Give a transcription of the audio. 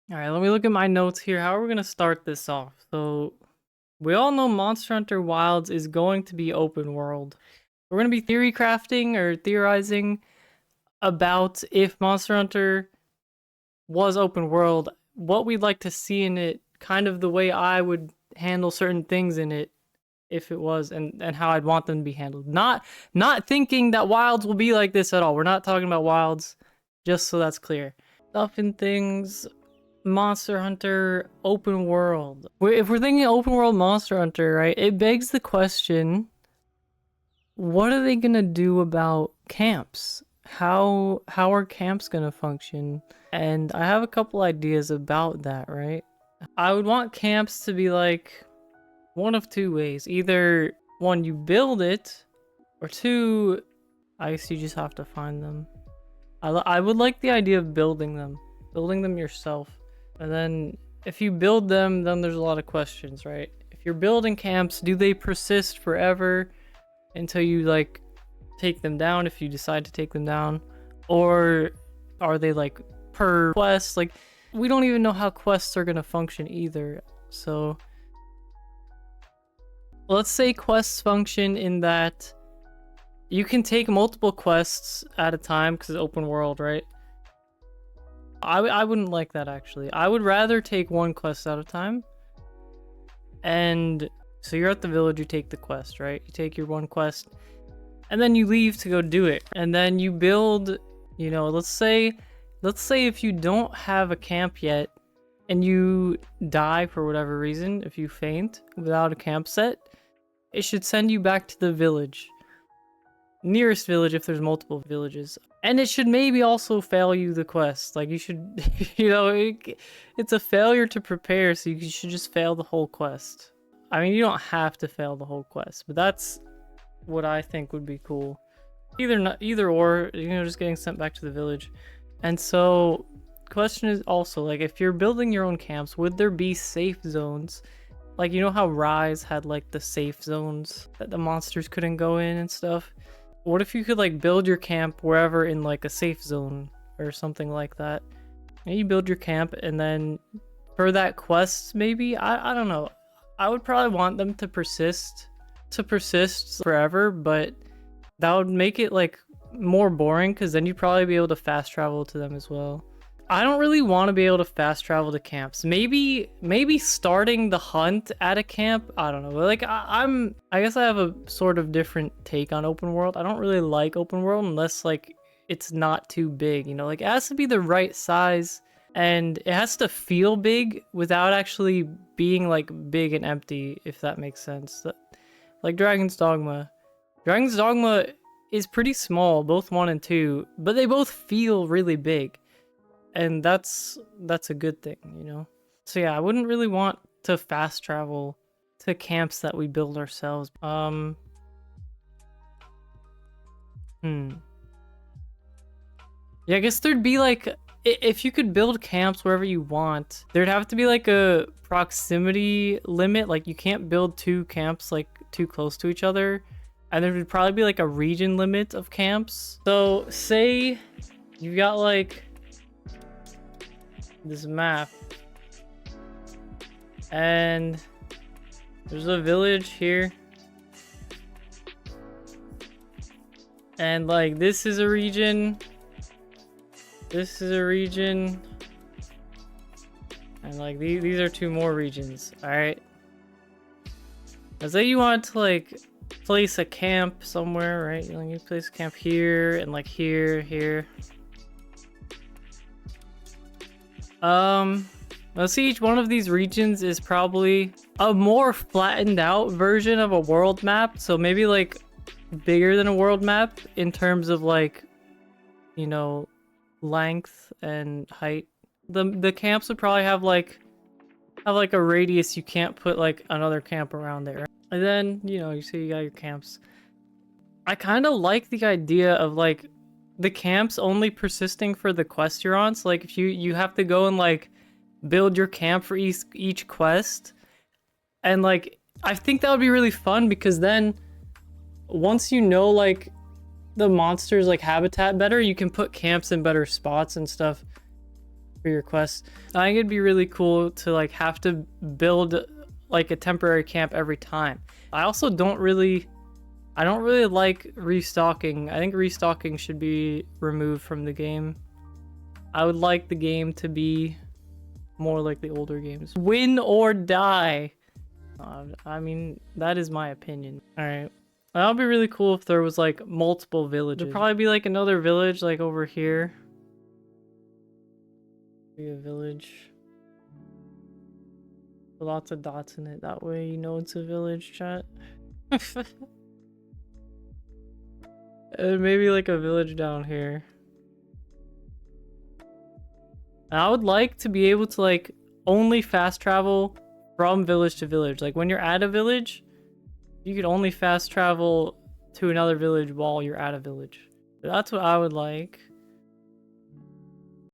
All right, let me look at my notes here. How are we going to start this off? So, we all know Monster Hunter Wilds is going to be open world. We're going to be theory crafting or theorizing about if Monster Hunter was open world, what we'd like to see in it, kind of the way I would handle certain things in it if it was, and how I'd want them to be handled. Not thinking that Wilds will be like this at all. We're not talking about Wilds, just so that's clear. Stuff and things Monster Hunter open world. If we're thinking open world Monster Hunter, right, it begs the question, what are they gonna do about camps? How are camps gonna function? And I have a couple ideas about that, right? I would want camps to be like one of two ways. Either one, you build it, or two, I guess you just have to find them. I would like the idea of building them yourself. And then if you build them, then there's a lot of questions, right? If you're building camps, do they persist forever until you like take them down if you decide to take them down? Or are they like per quest? Like, we don't even know how quests are going to function either. So let's say quests function in that you can take multiple quests at a time because it's open world, right? I wouldn't like that, actually. I would rather take one quest at a time. And so you're at the village, you take the quest, right? You take your one quest, and then you leave to go do it. And then you build, you know, let's say if you don't have a camp yet, and you die for whatever reason, if you faint without a camp set, it should send you back to the village. Nearest village if there's multiple villages. And it should maybe also fail you the quest. Like, you should, you know, it's a failure to prepare, so you should just fail the whole quest. I mean, you don't have to fail the whole quest, but that's what I think would be cool. Either or, you know, just getting sent back to the village. And so, question is also, like, if you're building your own camps, would there be safe zones? Like, you know how Rise had, like, the safe zones that the monsters couldn't go in and stuff? What if you could like build your camp wherever in like a safe zone or something like that? And you build your camp, and then for that quest, maybe I don't know. I would probably want them to persist forever, but that would make it like more boring because then you'd probably be able to fast travel to them as well. I don't really want to be able to fast travel to camps. Maybe starting the hunt at a camp. I don't know. Like I guess I have a sort of different take on open world. I don't really like open world unless like it's not too big, you know? Like, it has to be the right size and it has to feel big without actually being like big and empty, if that makes sense. Like Dragon's Dogma. Dragon's Dogma is pretty small, both 1 and 2, but they both feel really big. And that's a good thing, you know? So yeah, I wouldn't really want to fast travel to camps that we build ourselves. Yeah, I guess there'd be like, if you could build camps wherever you want, there'd have to be like a proximity limit. Like, you can't build 2 camps like too close to each other. And there would probably be like a region limit of camps. So say you've got like this map, and there's a village here, and like this is a region, and like these are 2 more regions. All right, let's say you want to like place a camp somewhere, right? You place a camp here and like here. Let's see, each one of these regions is probably a more flattened out version of a world map. So maybe like bigger than a world map in terms of like, you know, length and height. The camps would probably have like a radius. You can't put like another camp around there. Right? And then, you know, you see you got your camps. I kind of like the idea of like the camps only persisting for the quest you're on. So like if you have to go and like build your camp for each quest, and like I think that would be really fun, because then once you know like the monsters like habitat better, you can put camps in better spots and stuff. for your quests. I think it'd be really cool to like have to build like a temporary camp every time. I also don't really like restocking. I think restocking should be removed from the game. I would like the game to be more like the older games. Win or die. I mean, that is my opinion. All right. That would be really cool if there was like multiple villages. There'd probably be like another village like over here. Be a village. Lots of dots in it. That way you know it's a village, chat. And maybe like a village down here. And I would like to be able to like only fast travel from village to village. Like when you're at a village, you could only fast travel to another village while you're at a village. That's what I would like.